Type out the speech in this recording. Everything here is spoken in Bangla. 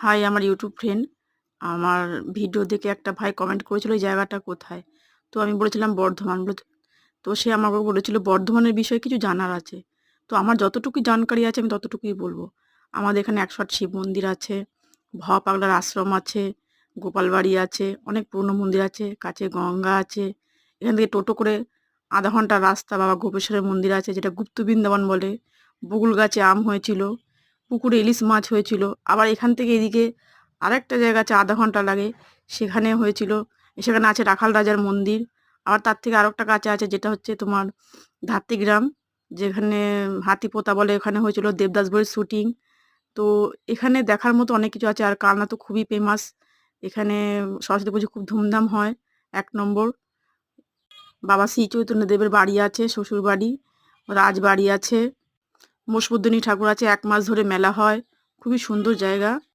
হাই আমার ইউটিউব ফ্রেন্ড, আমার ভিডিও দেখে একটা ভাই কমেন্ট করেছিল এই জায়গাটা কোথায়। তো আমি বলেছিলাম বর্ধমান। তো সে আমাকে বলেছিল বর্ধমানের বিষয়ে কিছু জানার আছে। তো আমার যতটুকু জানকারি আছে আমি ততটুকুই বলবো। আমাদের এখানে ১০৮ শিব মন্দির আছে, ভব পাগলার আশ্রম আছে, গোপালবাড়ি আছে, অনেক পুরনো মন্দির আছে, কাছে গঙ্গা আছে। এখান থেকে টোটো করে আধা ঘন্টার রাস্তা বাবা গোপেশ্বরের মন্দির আছে, যেটা গুপ্ত বৃন্দাবন বলে। বকুল গাছে আম হয়েছিল, পুকুরে ইলিশ মাছ হয়েছিল। আবার এখান থেকে এদিকে আরেকটা জায়গা আছে, আধা ঘন্টা লাগে, সেখানে হয়েছিল। সেখানে আছে রাখাল রাজার মন্দির। আবার তার থেকে আরেকটা কাছে আছে, যেটা হচ্ছে তোমার ধাত্রীগ্রাম, যেখানে হাতিপোতা বলে, ওখানে হয়েছিল দেবদাস বইয়ের শুটিং। তো এখানে দেখার মতো অনেক কিছু আছে। আর কালনা তো খুবই ফেমাস। এখানে সরস্বতী পুজো খুব ধুমধাম হয়। ১ নম্বর বাবা শ্রী চৈতন্যদেবের বাড়ি আছে, শ্বশুর বাড়ি, রাজবাড়ি আছে, মোষবর্ধিনী ঠাকুর আছে। ১ মাস ধরে মেলা হয়, খুবই সুন্দর জায়গা।